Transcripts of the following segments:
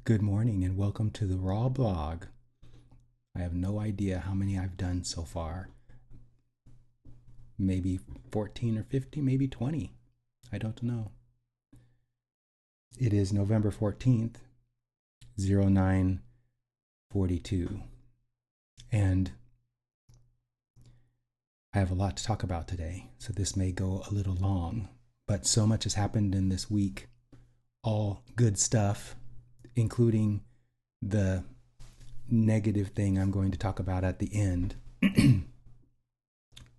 Good morning and welcome to the Raw Blog. I have no idea how many I've done so far. Maybe 14 or 50, maybe 20. I don't know. It is November 14th, 0942. And I have a lot to talk about today, so this may go a little long. But so much has happened in this week. All good stuff, including the negative thing I'm going to talk about at the end.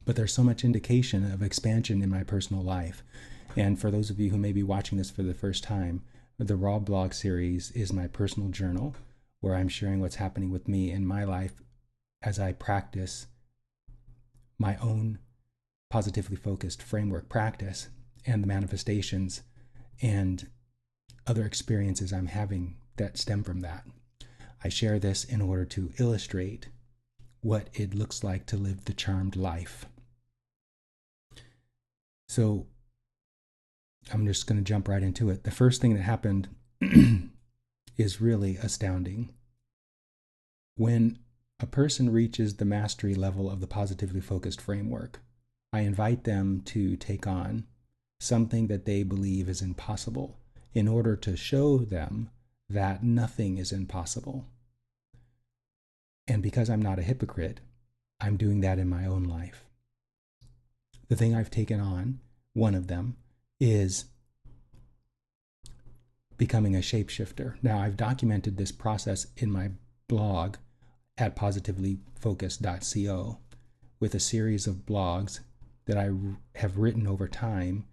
But there's so much indication of expansion in my personal life. And for those of you who may be watching this for the first time, the Raw Blog series is my personal journal where I'm sharing what's happening with me in my life as I practice my own positively focused framework practice and the manifestations and other experiences I'm having that stem from that. I share this in order to illustrate what it looks like to live the charmed life. So I'm just going to jump right into it. The first thing that happened is really astounding. When a person reaches the mastery level of the positively focused framework, I invite them to take on something that they believe is impossible in order to show them that nothing is impossible. And because I'm not a hypocrite, I'm doing that in my own life. The thing I've taken on, one of them, is becoming a shapeshifter. Now, I've documented this process in my blog at positivelyfocused.co with a series of blogs that I have written over time,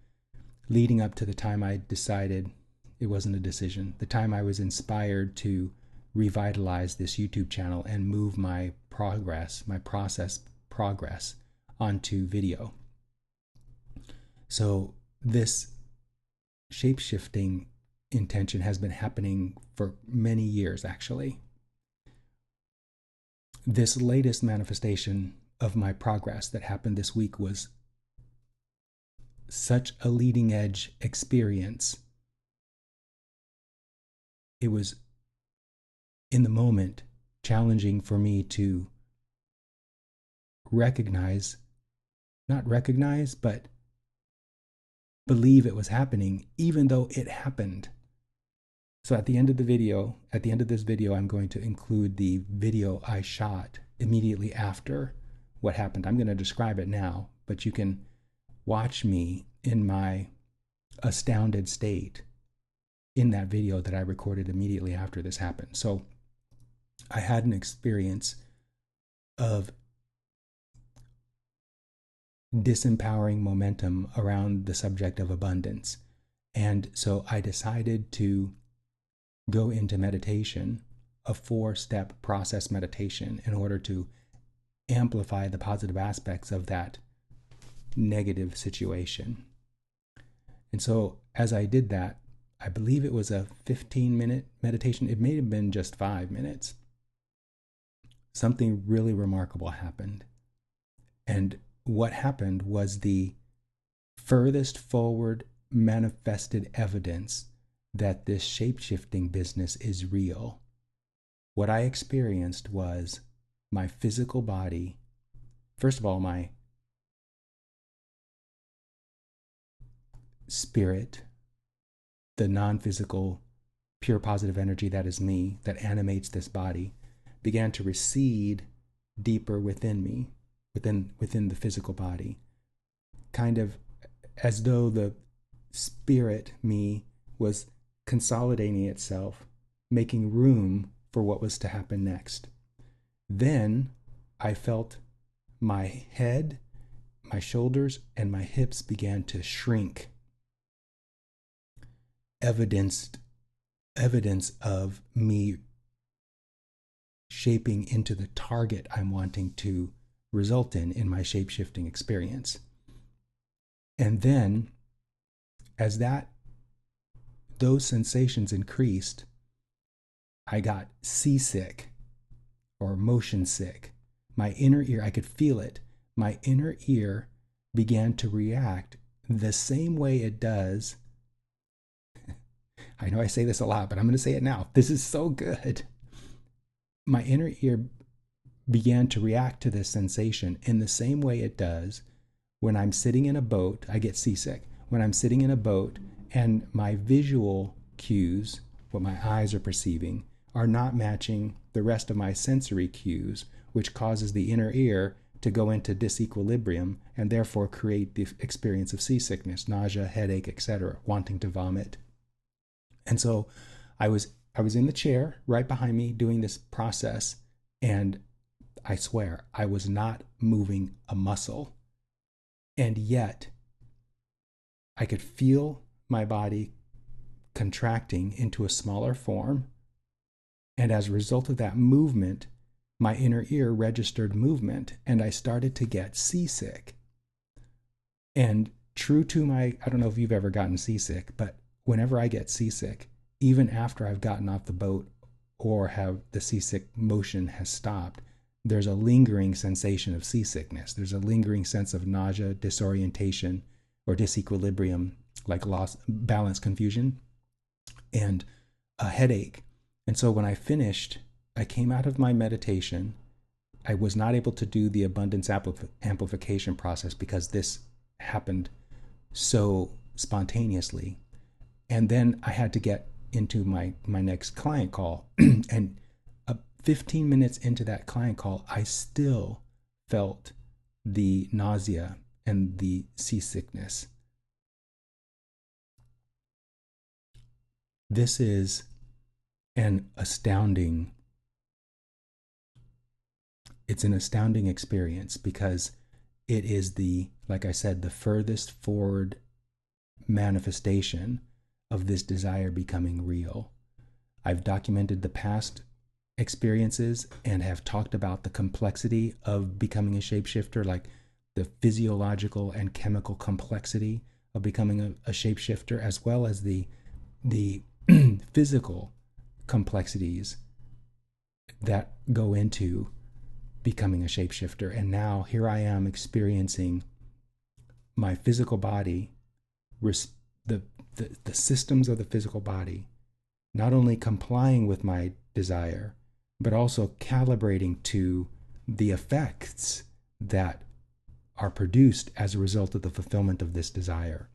leading up to the time I decided it wasn't a decision, the time I was inspired to revitalize this YouTube channel and move my process progress onto video. So this shape-shifting intention has been happening for many years, actually. This latest manifestation of my progress that happened this week was such a leading edge experience. It was, in the moment, challenging for me to not recognize, but believe it was happening, even though it happened. So at the end of this video, I'm going to include the video I shot immediately after what happened. I'm going to describe it now, but you can watch me in my astounded state in that video that I recorded immediately after this happened. So I had an experience of disempowering momentum around the subject of abundance. And so I decided to go into meditation, a 4-step process meditation, in order to amplify the positive aspects of that negative situation. And so as I did that, I believe it was a 15-minute meditation. It may have been just 5 minutes. Something really remarkable happened. And what happened was the furthest forward manifested evidence that this shape-shifting business is real. What I experienced was my physical body, first of all, my spirit, the non-physical, pure positive energy that is me, that animates this body, began to recede deeper within me, within the physical body, kind of as though the spirit me was consolidating itself, making room for what was to happen next. Then I felt my head, my shoulders, and my hips began to shrink. Evidence of me shaping into the target I'm wanting to result in my shape-shifting experience. And then, as those sensations increased, I got seasick or motion sick. My inner ear, I could feel it. My inner ear began to react the same way it does I know I say this a lot, but I'm going to say it now. This is so good. My inner ear began to react to this sensation in the same way it does when I'm sitting in a boat. I get seasick. When I'm sitting in a boat and my visual cues, what my eyes are perceiving, are not matching the rest of my sensory cues, which causes the inner ear to go into disequilibrium and therefore create the experience of seasickness, nausea, headache, etc., wanting to vomit. And so I was in the chair right behind me doing this process, and I swear I was not moving a muscle. And yet I could feel my body contracting into a smaller form. And as a result of that movement, my inner ear registered movement, and I started to get seasick. And true to my, I don't know if you've ever gotten seasick, but whenever I get seasick, even after I've gotten off the boat or have the seasick motion has stopped, there's a lingering sensation of seasickness. There's a lingering sense of nausea, disorientation, or disequilibrium, like loss, balance, confusion, and a headache. And so when I finished, I came out of my meditation. I was not able to do the abundance amplification process because this happened so spontaneously. And then I had to get into my next client call. And 15 minutes into that client call, I still felt the nausea and the seasickness. This is an astounding experience because it is like I said, the furthest forward manifestation of this desire becoming real. I've documented the past experiences and have talked about the complexity of becoming a shapeshifter, like the physiological and chemical complexity of becoming a shapeshifter, as well as the physical complexities that go into becoming a shapeshifter. And now here I am experiencing my physical body, the systems of the physical body, not only complying with my desire, but also calibrating to the effects that are produced as a result of the fulfillment of this desire.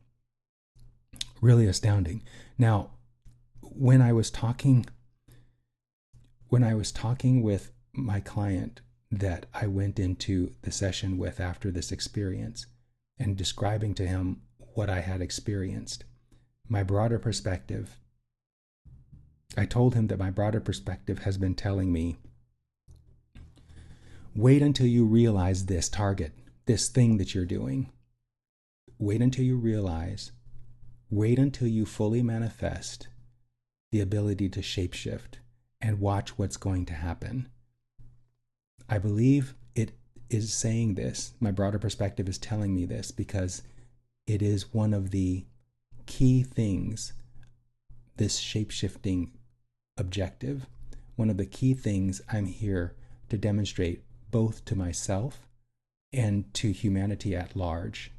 Really astounding. Now, when I was talking with my client that I went into the session with after this experience and describing to him what I had experienced, my broader perspective, I told him that my broader perspective has been telling me, wait until you realize this target, this thing that you're doing. Wait until you realize, wait until you fully manifest the ability to shapeshift and watch what's going to happen. I believe it is saying this, my broader perspective is telling me this because it is one of the key things, this shapeshifting objective, one of the key things I'm here to demonstrate both to myself and to humanity at large,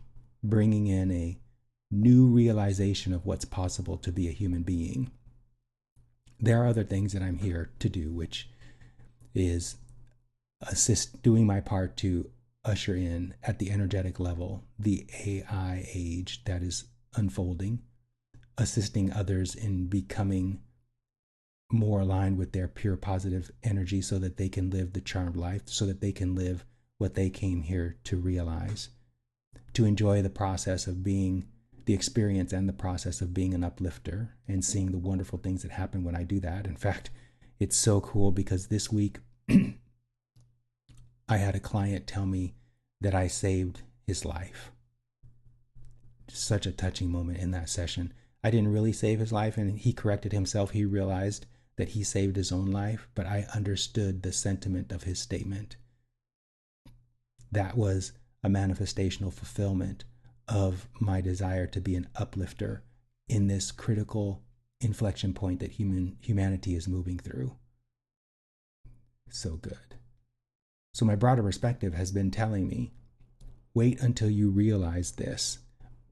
bringing in a new realization of what's possible to be a human being. There are other things that I'm here to do, which is doing my part to usher in at the energetic level the AI age that is unfolding, assisting others in becoming more aligned with their pure positive energy so that they can live the charmed life, so that they can live what they came here to realize, to enjoy the process of being the experience and the process of being an uplifter and seeing the wonderful things that happen when I do that. In fact, it's so cool because this week I had a client tell me that I saved his life. Such a touching moment in that session. I didn't really save his life, and he corrected himself. He realized that he saved his own life, but I understood the sentiment of his statement. That was a manifestational fulfillment of my desire to be an uplifter in this critical inflection point that humanity is moving through. So good. So my broader perspective has been telling me, wait until you realize this.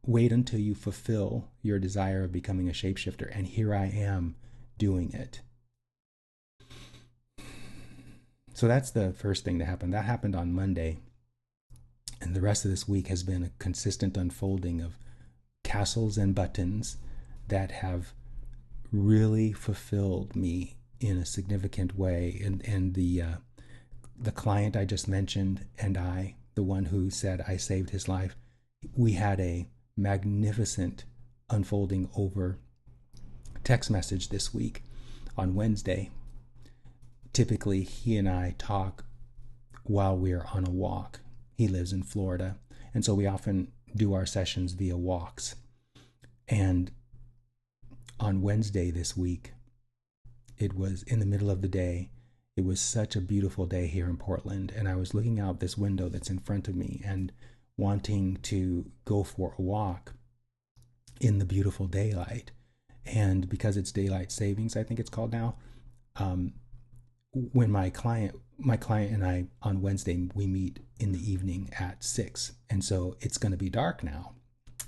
wait until you fulfill your desire of becoming a shapeshifter. And here I am doing it. So that's the first thing that happened. That happened on Monday. And the rest of this week has been a consistent unfolding of castles and buttons that have really fulfilled me in a significant way. And the client I just mentioned and I, the one who said I saved his life, we had a magnificent unfolding over text message this week on Wednesday. Typically, he and I talk while we're on a walk. He lives in Florida, and so we often do our sessions via walks. And on Wednesday this week, it was in the middle of the day. It was such a beautiful day here in Portland, and I was looking out this window that's in front of me and wanting to go for a walk in the beautiful daylight. And because it's daylight savings, I think it's called now, when my client and I on Wednesday, we meet in the evening at 6. And so it's going to be dark now.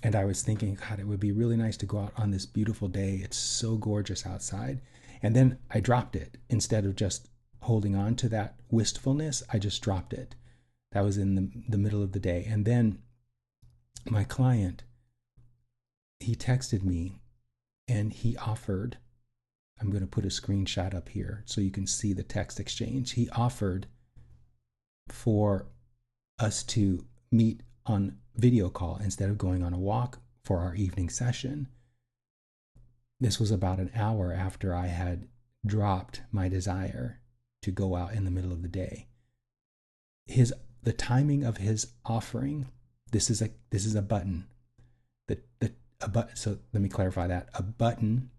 And I was thinking, God, it would be really nice to go out on this beautiful day. It's so gorgeous outside. And then I dropped it. Instead of just holding on to that wistfulness, I just dropped it. That was in the middle of the day. And then my client, he texted me and he offered, I'm going to put a screenshot up here so you can see the text exchange. He offered for us to meet on video call instead of going on a walk for our evening session. This was about an hour after I had dropped my desire to go out in the middle of the day. The timing of his offering, this is a button. So let me clarify that. A button.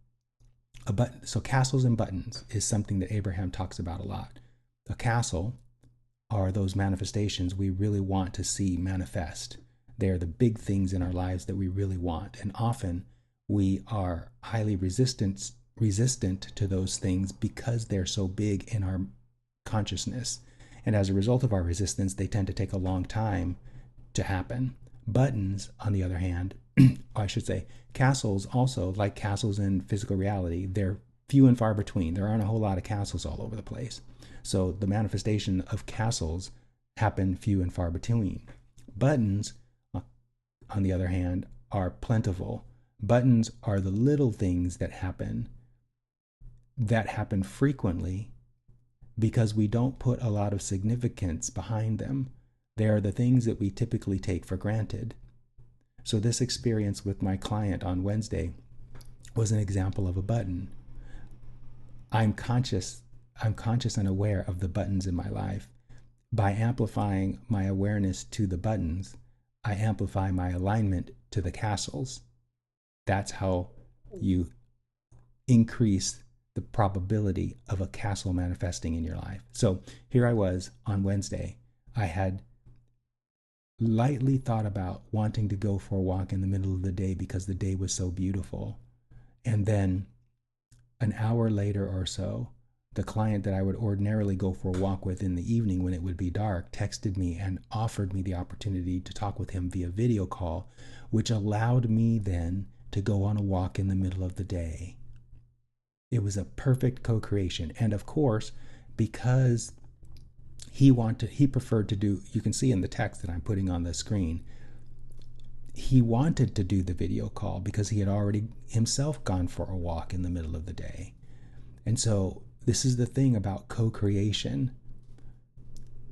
So castles and buttons is something that Abraham talks about a lot. A castle are those manifestations we really want to see manifest. They are the big things in our lives that we really want. And often we are highly resistant to those things because they're so big in our consciousness. And as a result of our resistance, they tend to take a long time to happen. Buttons, on the other hand, I should say, castles also, like castles in physical reality, they're few and far between. There aren't a whole lot of castles all over the place. So the manifestation of castles happen few and far between. Buttons, on the other hand, are plentiful. Buttons are the little things that happen frequently because we don't put a lot of significance behind them. They are the things that we typically take for granted. So this experience with my client on Wednesday was an example of a button. I'm conscious and aware of the buttons in my life. By amplifying my awareness to the buttons, I amplify my alignment to the castles. That's how you increase the probability of a castle manifesting in your life. So here I was on Wednesday. I had lightly thought about wanting to go for a walk in the middle of the day because the day was so beautiful. And then an hour later or so, the client that I would ordinarily go for a walk with in the evening when it would be dark texted me and offered me the opportunity to talk with him via video call, which allowed me then to go on a walk in the middle of the day. It was a perfect co-creation. And of course, because he preferred to do, you can see in the text that I'm putting on the screen, he wanted to do the video call because he had already himself gone for a walk in the middle of the day. And so this is the thing about co-creation.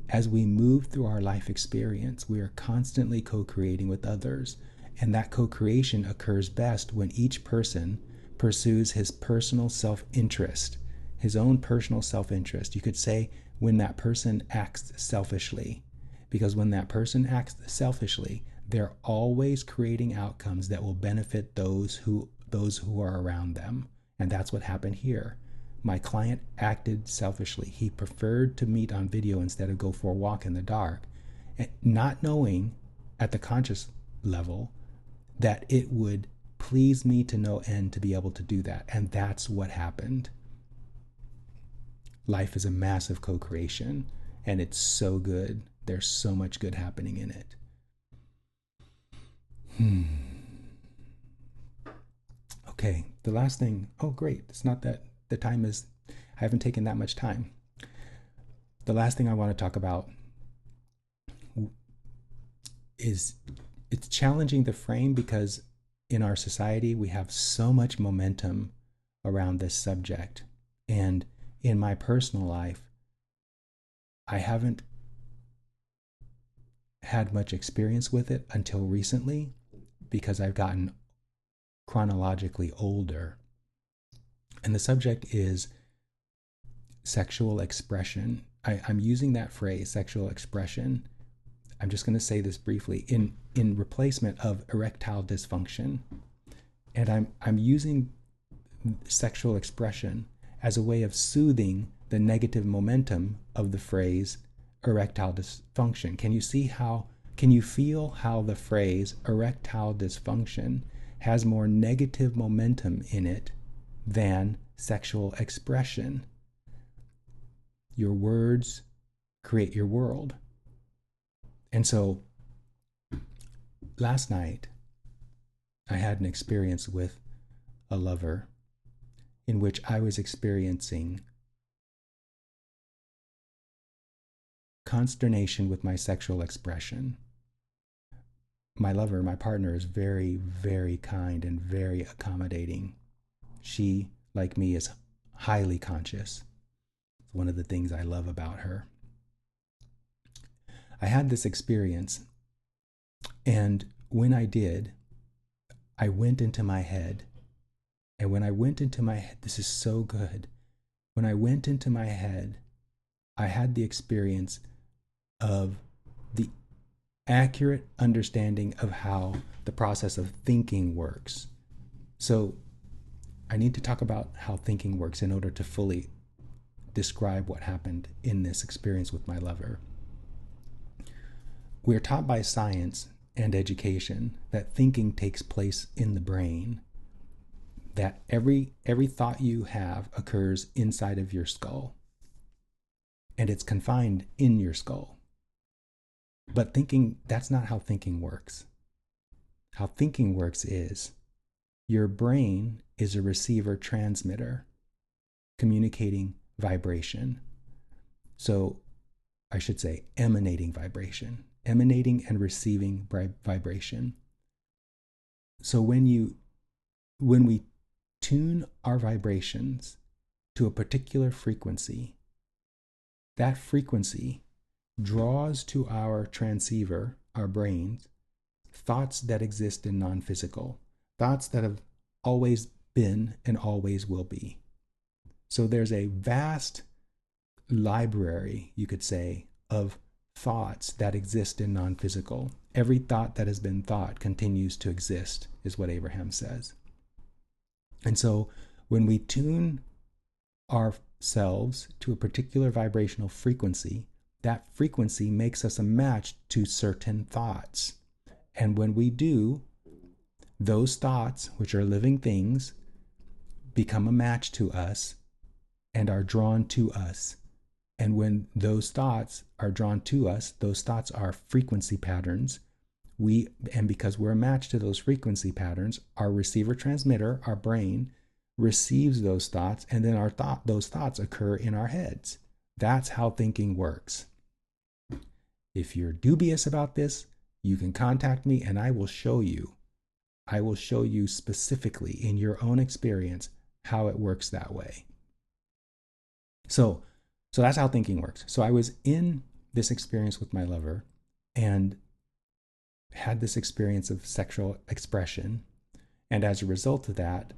As we move through our life experience, we are constantly co-creating with others. And that co-creation occurs best when each person pursues his personal self-interest, his own personal self-interest. You could say when that person acts selfishly, because when that person acts selfishly, they're always creating outcomes that will benefit those who are around them. And that's what happened here. My client acted selfishly. He preferred to meet on video instead of go for a walk in the dark, not knowing at the conscious level that it would please me to no end to be able to do that. And that's what happened. Life is a massive co-creation, and it's so good. There's so much good happening in it. Okay, the last thing, oh great, it's not that the time is, I haven't taken that much time. The last thing I want to talk about is it's challenging the frame because in our society we have so much momentum around this subject. And in my personal life, I haven't had much experience with it until recently because I've gotten chronologically older. And the subject is sexual expression. I'm using that phrase, sexual expression. I'm just going to say this briefly in replacement of erectile dysfunction. And I'm using sexual expression as a way of soothing the negative momentum of the phrase erectile dysfunction. Can you feel how the phrase erectile dysfunction has more negative momentum in it than sexual expression? Your words create your world. And so last night I had an experience with a lover in which I was experiencing consternation with my sexual expression. My lover, my partner, is very, very kind and very accommodating. She, like me, is highly conscious. It's one of the things I love about her. I had this experience, and when I did, I went into my head. And when I went into my head, this is so good. When I went into my head, I had the experience of the accurate understanding of how the process of thinking works. So I need to talk about how thinking works in order to fully describe what happened in this experience with my lover. We're taught by science and education that thinking takes place in the brain, that every thought you have occurs inside of your skull, and it's confined in your skull. But thinking, that's not how thinking works. How thinking works is your brain is a receiver transmitter communicating vibration. So I should say emanating vibration, emanating and receiving vibration. So when we tune our vibrations to a particular frequency, that frequency draws to our transceiver, our brains, thoughts that exist in non-physical, thoughts that have always been and always will be. So there's a vast library, you could say, of thoughts that exist in non-physical. Every thought that has been thought continues to exist, is what Abraham says. And so when we tune ourselves to a particular vibrational frequency, that frequency makes us a match to certain thoughts. And when we do, those thoughts, which are living things, become a match to us and are drawn to us. And when those thoughts are drawn to us, those thoughts are frequency patterns. And because we're a match to those frequency patterns, our receiver transmitter, our brain, receives those thoughts, and then those thoughts occur in our heads. That's how thinking works. If you're dubious about this, you can contact me and I will show you. I will show you specifically in your own experience how it works that way. So that's how thinking works. So I was in this experience with my lover and had this experience of sexual expression. And as a result of that,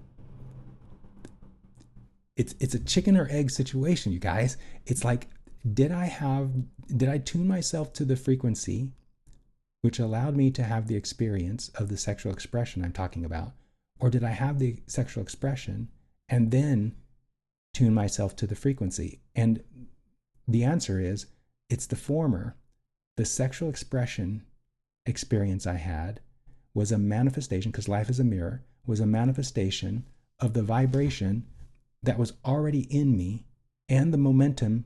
it's a chicken or egg situation, you guys. It's like, did I tune myself to the frequency which allowed me to have the experience of the sexual expression I'm talking about? Or did I have the sexual expression and then tune myself to the frequency? And the answer is, it's the former. The sexual expression experience I had was a manifestation, because life is a mirror, was a manifestation of the vibration that was already in me and the momentum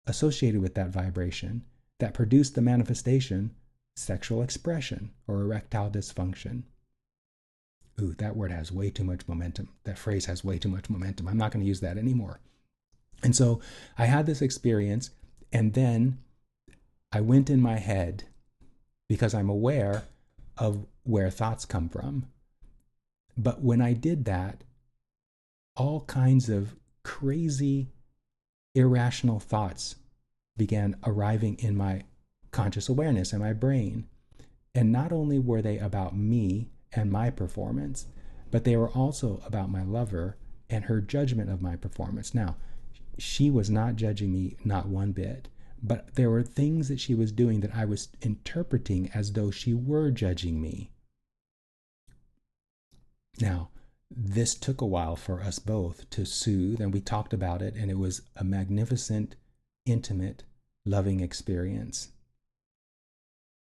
associated with that vibration that produced the manifestation, sexual expression or erectile dysfunction. Ooh, that word has way too much momentum. That phrase has way too much momentum. I'm not going to use that anymore. And so I had this experience, and then I went in my head because I'm aware of where thoughts come from. But when I did that, all kinds of crazy, irrational thoughts began arriving in my conscious awareness and my brain. And not only were they about me and my performance, but they were also about my lover and her judgment of my performance. Now, she was not judging me, not one bit, but there were things that she was doing that I was interpreting as though she were judging me. Now, this took a while for us both to soothe, and we talked about it, and it was a magnificent, intimate, loving experience.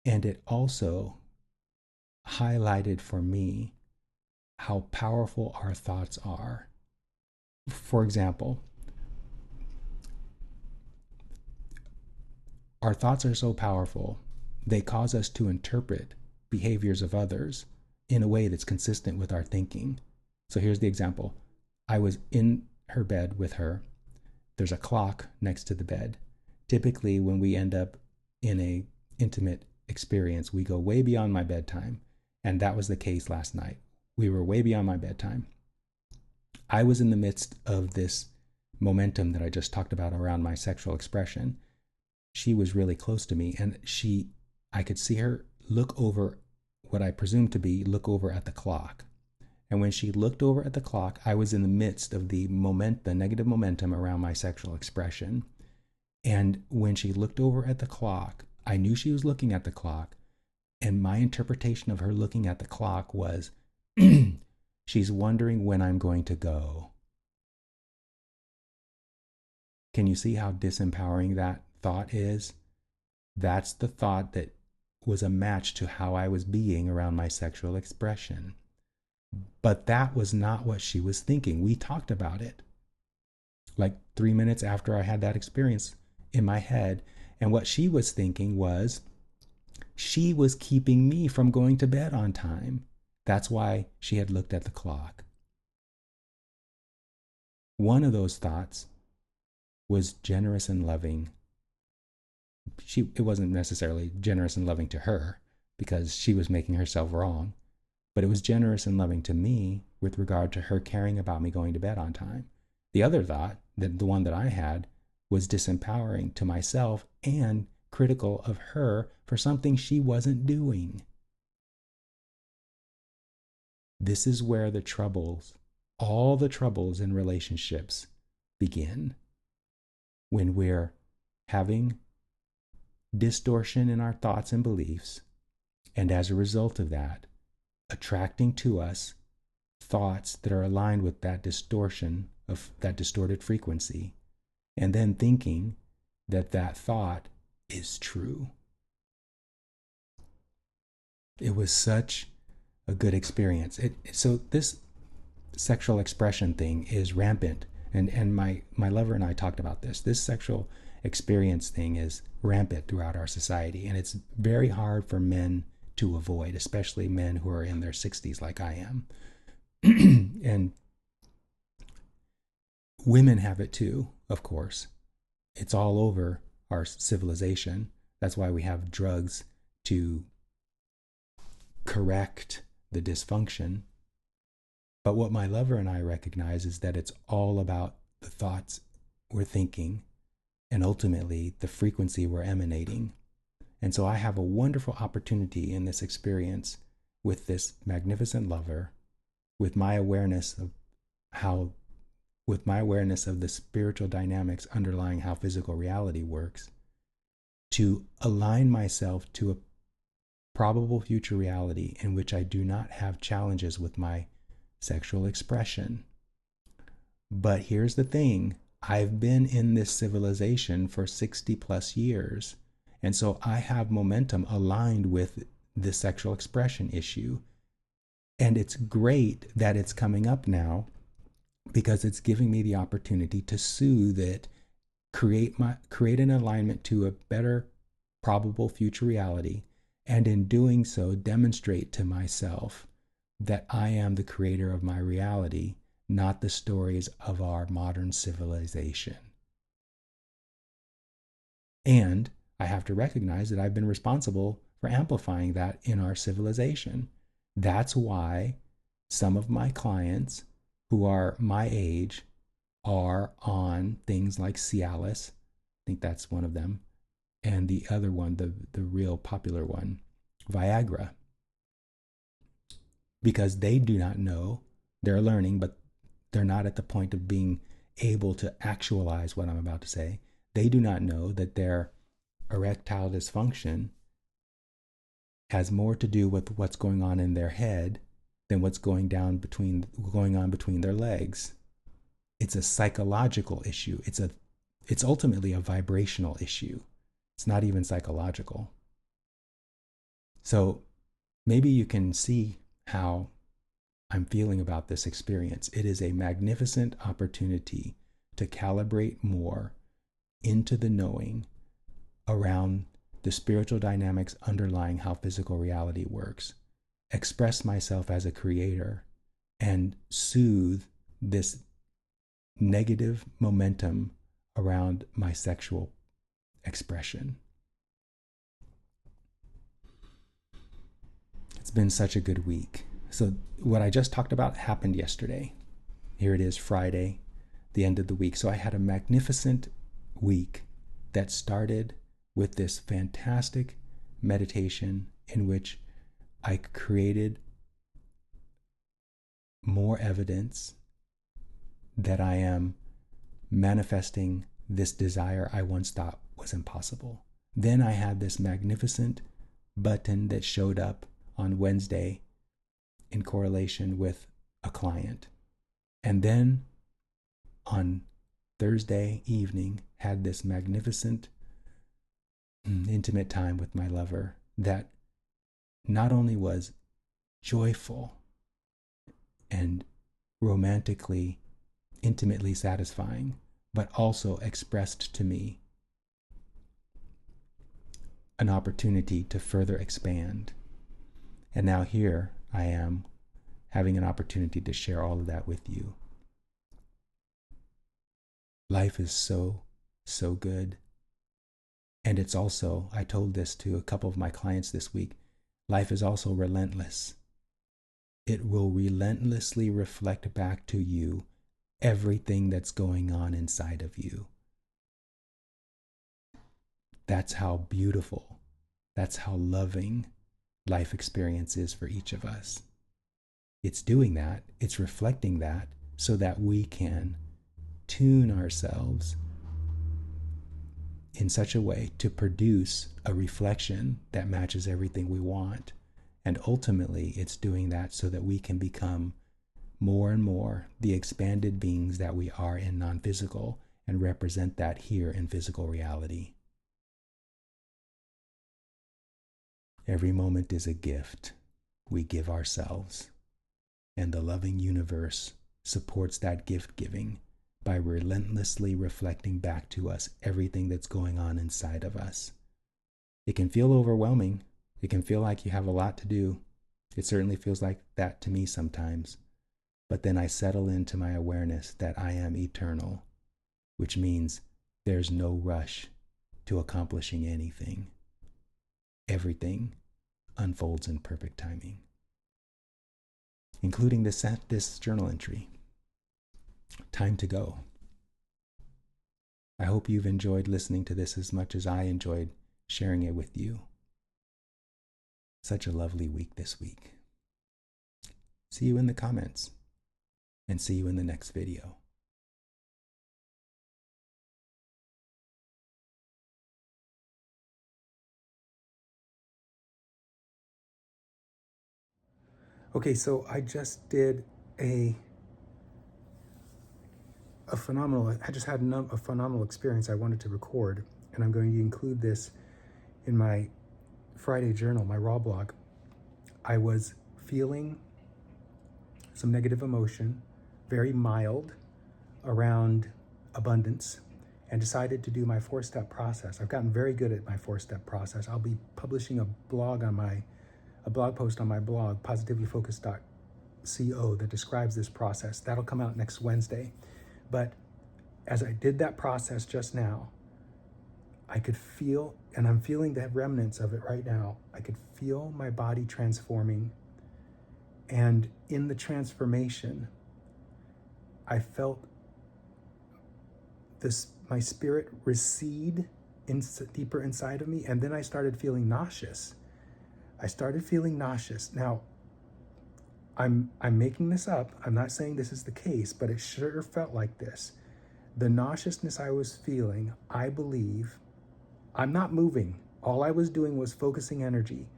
And it also highlighted for me how powerful our thoughts are. For example, our thoughts are so powerful, they cause us to interpret behaviors of others in a way that's consistent with our thinking. So here's the example. I was in her bed with her. There's a clock next to the bed. Typically, when we end up in an intimate experience, we go way beyond my bedtime. And that was the case last night. We were way beyond my bedtime. I was in the midst of this momentum that I just talked about around my sexual expression. She was really close to me, and I could see her look over what I presumed to be look over at the clock. And when she looked over at the clock, I was in the midst of the negative momentum around my sexual expression. And when she looked over at the clock, I knew she was looking at the clock. And my interpretation of her looking at the clock was, she's wondering when I'm going to go. Can you see how disempowering that thought is? That's the thought that was a match to how I was being around my sexual expression. But that was not what she was thinking. We talked about it like 3 minutes after I had that experience in my head. And what she was thinking was she was keeping me from going to bed on time. That's why she had looked at the clock. One of those thoughts was generous and loving. It wasn't necessarily generous and loving to her because she was making herself wrong, but it was generous and loving to me with regard to her caring about me going to bed on time. The other thought, the one that I had, was disempowering to myself and critical of her for something she wasn't doing. This is where all the troubles in relationships begin. When we're having distortion in our thoughts and beliefs, and as a result of that, attracting to us thoughts that are aligned with that distortion of that distorted frequency, and then thinking that that thought is true. It was such a good experience. So this sexual expression thing is rampant, and my lover and I talked about this. This sexual experience thing is rampant throughout our society, and it's very hard for men to avoid, especially men who are in their 60s like I am. And women have it too, of course. It's all over our civilization. That's why we have drugs to correct the dysfunction. But what my lover and I recognize is that it's all about the thoughts we're thinking and ultimately the frequency we're emanating. And so I have a wonderful opportunity in this experience with this magnificent lover, with my awareness of the spiritual dynamics underlying how physical reality works, to align myself to a probable future reality in which I do not have challenges with my sexual expression. But here's the thing, I've been in this civilization for 60 plus years, and so I have momentum aligned with the sexual expression issue. And it's great that it's coming up now because it's giving me the opportunity to soothe it, create an alignment to a better probable future reality, and in doing so demonstrate to myself that I am the creator of my reality, not the stories of our modern civilization. And I have to recognize that I've been responsible for amplifying that in our civilization. That's why some of my clients who are my age are on things like Cialis. I think that's one of them. And the other one, the real popular one, Viagra. Because they do not know, they're learning, but they're not at the point of being able to actualize what I'm about to say. They do not know that their erectile dysfunction has more to do with what's going on in their head than what's going on between their legs. It's a psychological issue. It's ultimately a vibrational issue. It's not even psychological. So maybe you can see how I'm feeling about this experience. It is a magnificent opportunity to calibrate more into the knowing around the spiritual dynamics underlying how physical reality works, express myself as a creator, and soothe this negative momentum around my sexual expression. It's been such a good week. So what I just talked about happened yesterday. Here it is, Friday, the end of the week. So I had a magnificent week that started with this fantastic meditation in which I created more evidence that I am manifesting this desire I once thought was impossible. Then I had this magnificent button that showed up on Wednesday in correlation with a client. And then on Thursday evening, had this magnificent intimate time with my lover that not only was joyful and romantically, intimately satisfying, but also expressed to me an opportunity to further expand. And now here I am having an opportunity to share all of that with you. Life is so, so good. And it's also, I told this to a couple of my clients this week, life is also relentless. It will relentlessly reflect back to you everything that's going on inside of you. That's how beautiful, that's how loving life experience is for each of us. It's doing that, it's reflecting that so that we can tune ourselves in such a way to produce a reflection that matches everything we want. And ultimately, it's doing that so that we can become more and more the expanded beings that we are in non-physical and represent that here in physical reality. Every moment is a gift we give ourselves, and the loving universe supports that gift giving by relentlessly reflecting back to us everything that's going on inside of us. It can feel overwhelming. It can feel like you have a lot to do. It certainly feels like that to me sometimes. But then I settle into my awareness that I am eternal, which means there's no rush to accomplishing anything. Everything unfolds in perfect timing, including this journal entry. Time to go. I hope you've enjoyed listening to this as much as I enjoyed sharing it with you. Such a lovely week this week. See you in the comments, and see you in the next video. Okay, so I just did a phenomenal, I just had a phenomenal experience I wanted to record, and I'm going to include this in my Friday journal, my raw blog. I was feeling some negative emotion, very mild, around abundance, and decided to do my 4-step process. I've gotten very good at my 4-step process. I'll be publishing a blog post on my blog, positivelyfocused.com, CO that describes this process. That'll come out next Wednesday. But as I did that process just now, I could feel, and I'm feeling the remnants of it right now, I could feel my body transforming. And in the transformation, I felt my spirit recede deeper inside of me, and then I started feeling nauseous. Now, I'm making this up. I'm not saying this is the case, but it sure felt like this. The nauseousness I was feeling, I believe, I'm not moving. All I was doing was focusing energy.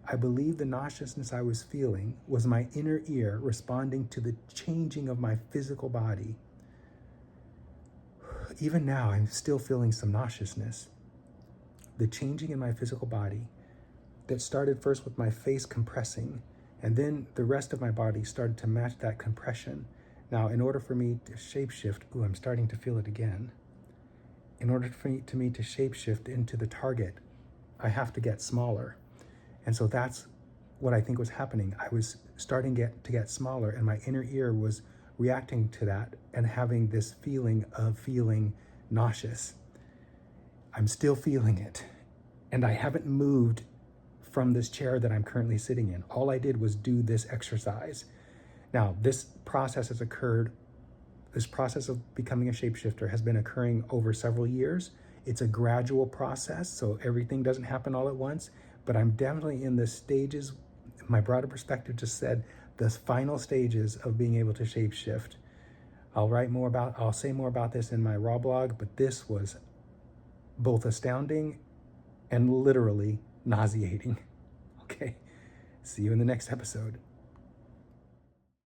I believe the nauseousness I was feeling was my inner ear responding to the changing of my physical body. Even now, I'm still feeling some nauseousness. The changing in my physical body that started first with my face compressing, and then the rest of my body started to match that compression. Now, in order for me to shapeshift, I'm starting to feel it again. In order for me to shapeshift into the target, I have to get smaller. And so that's what I think was happening. I was starting to get smaller, and my inner ear was reacting to that and having this feeling of feeling nauseous. I'm still feeling it, and I haven't moved from this chair that I'm currently sitting in. All I did was do this exercise. Now, this process of becoming a shapeshifter has been occurring over several years. It's a gradual process, so everything doesn't happen all at once, but I'm definitely in the stages. My broader perspective just said the final stages of being able to shapeshift. I'll say more about this in my raw blog, but this was both astounding and literally nauseating. Okay, see you in the next episode.